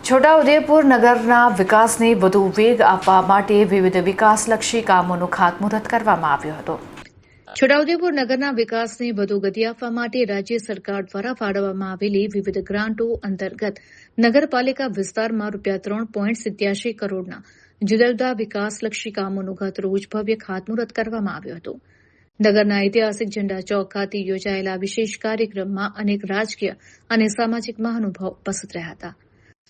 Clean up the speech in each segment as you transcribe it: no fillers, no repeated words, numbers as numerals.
છોટાઉદેપુર નગરના વિકાસને વધુ વેગ આપવા માટે વિવિધ વિકાસલક્ષી કામોનું ખાતમુહૂર્ત કરવામાં આવ્યું હતું। છોટાઉદેપુર નગરના વિકાસને વધુ ગતિ આપવા માટે રાજ્ય સરકાર દ્વારા ફાળવવામાં આવેલી વિવિધ ગ્રાન્ટો અંતર્ગત નગરપાલિકા વિસ્તારમાં ₹3.87 કરોડના જુદા જુદા વિકાસલક્ષી કામોનું ગતરોજ ભવ્ય ખાતમુહૂર્ત કરવામાં આવ્યું હતું। નગરના ઐતિહાસિક ઝંડા ચોક ખાતે યોજાયેલા વિશેષ કાર્યક્રમમાં અનેક રાજકીય અને સામાજિક મહાનુભાવો ઉપસ્થિત રહ્યા હતા।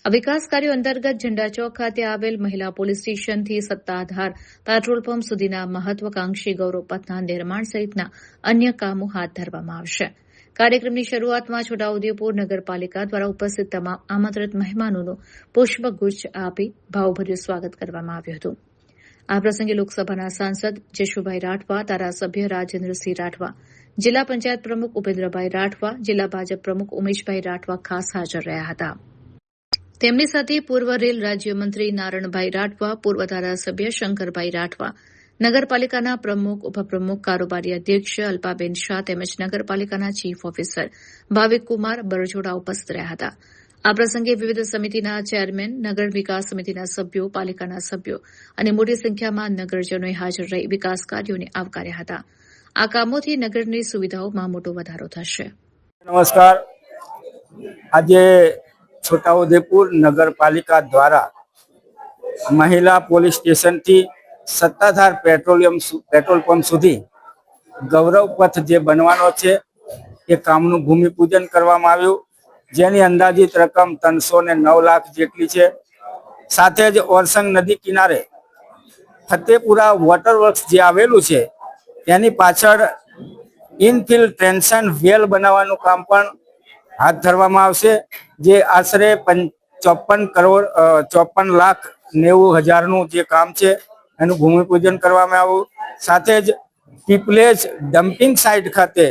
આ વિકાસ કાર્યો અંતર્ગત ઝંડા ચોક ખાતે આવેલ મહિલા પોલીસ સ્ટેશનથી સત્તાધાર પેટ્રોલ પંપ સુધીના મહત્વાકાંક્ષી ગૌરવ પથના નિર્માણ સહિતના અન્ય કામો હાથ ધરવામાં આવશે। કાર્યક્રમની શરૂઆતમાં છોટાઉદેપુર નગરપાલિકા દ્વારા ઉપસ્થિત તમામ આમંત્રિત મહેમાનોનું પુષ્પગુચ્છ આપી ભાવભર્યું સ્વાગત કરવામાં આવ્યું હતું। આ પ્રસંગે લોકસભાના સાંસદ જશુભાઈ રાઠવા, ધારાસભ્ય રાજેન્દ્રસિંહ રાઠવા, જિલ્લા પંચાયત પ્રમુખ ઉપેન્દ્રભાઈ રાઠવા, જિલ્લા ભાજપ પ્રમુખ ઉમેશભાઈ રાઠવા ખાસ હાજર રહ્યા હતા। તેમની સાથે પૂર્વ રેલ રાજ્યમંત્રી નારણભાઈ રાઠવા, પૂર્વ ધારાસભ્ય શંકરભાઈ રાઠવા, નગરપાલિકાના પ્રમુખ, ઉપપ્રમુખ, કારોબારી અધ્યક્ષ અલ્પાબેન શાહ તેમજ નગરપાલિકાના ચીફ ઓફિસર ભાવિકકુમાર બરજોડા ઉપસ્થિત રહ્યા હતા। આ પ્રસંગે વિવિધ સમિતિના ચેરમેન, નગર વિકાસ સમિતિના સભ્યો, પાલિકાના સભ્યો અને મોટી સંખ્યામાં નગરજનોએ હાજર રહી વિકાસ કાર્યોને આવકાર્યા હતા। આ કામોથી નગરની સુવિધાઓમાં મોટો વધારો થશે। નમસ્કાર। આજે છોટાઉદેપુર નગરપાલિકા દ્વારા મહિલા પોલીસ સ્ટેશનથી સત્તાધાર પેટ્રોલ પંપ સુધી ગૌરવ પથ જે બનવાનો છે એ કામનું ભૂમિપૂજન કરવામાં આવ્યું, જેની અંદાજિત રકમ 309 લાખ જેટલી છે। સાથે જ ઓરસંગ નદી કિનારે ફતેપુરા વોટરવર્ક્સ જે આવેલું છે તેની પાછળ ઇન્ફિલ્ટ્રેશન વેલ બનાવવાનું કામ પણ હાથ ધરવામાં આવશે, જે આશરે 54,90,90,000નું જે કામ છે એનું ભૂમિપૂજન કરવામાં આવ્યું। સાથે જ પીપલેજ ડમ્પિંગ સાઇટ ખાતે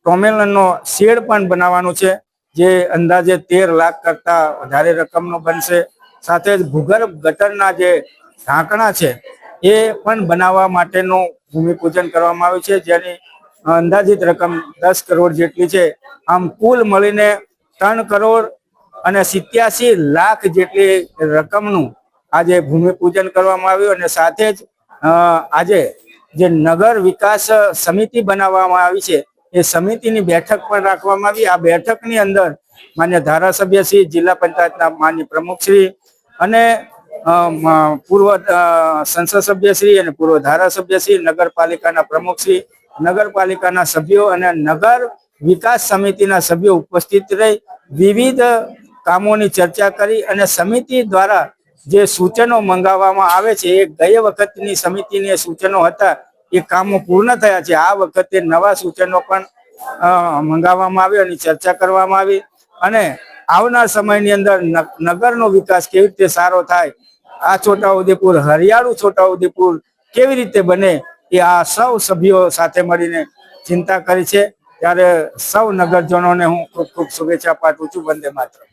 ટોમેલનો શેડ પણ બનાવવાનું છે, જે અંદાજે 13 લાખ કરતા વધારે રકમનો બનશે। સાથે જ ભૂગર્ભ ગટરના જે ઢાંકણા છે એ પણ બનાવવા માટેનું ભૂમિપૂજન કરવામાં આવ્યું છે, જેની અંદાજિત રકમ 10 કરોડ જેટલી છે। આમ કુલ મળીને 3 કરોડ અને 87 લાખ જેટલી રકમનું આજે ભૂમિપૂજન કરવામાં આવ્યું। અને સાથે જ આજે જે નગર વિકાસ સમિતિ બનાવવામાં આવી છે એ સમિતિની બેઠક પણ રાખવામાં આવી। આ બેઠકની અંદર માન્ય ધારાસભ્યશ્રી, જિલ્લા પંચાયતના માન્ય પ્રમુખશ્રી અને પૂર્વ સંસદ સભ્યશ્રી અને પૂર્વ ધારાસભ્યશ્રી, નગરપાલિકાના પ્રમુખશ્રી, નગરપાલિકાના સભ્યો અને નગર વિકાસ સમિતિના સભ્યો ઉપસ્થિત રહી વિવિધ કામોની ચર્ચા કરી અને સમિતિ દ્વારા જે સૂચનો મંગાવવામાં આવે છે એ ગઈ વખતની સમિતિની સૂચનો હતા એ કામો પૂર્ણ થયા છે। આ વખતે નવા સૂચનો પણ મંગાવવામાં આવ્યા અને ચર્ચા કરવામાં આવી અને આવનાર સમયની અંદર નગરનો વિકાસ કેવી રીતે સારો થાય, આ છોટાઉદેપુર હરિયાળું છોટાઉદેપુર કેવી રીતે બને એ આ સૌ સભ્યો સાથે મળીને ચિંતા કરી છે। ત્યારે સૌ નગરજનોને હું ખૂબ ખૂબ શુભેચ્છા પાઠવું છું। વંદે માતરમ।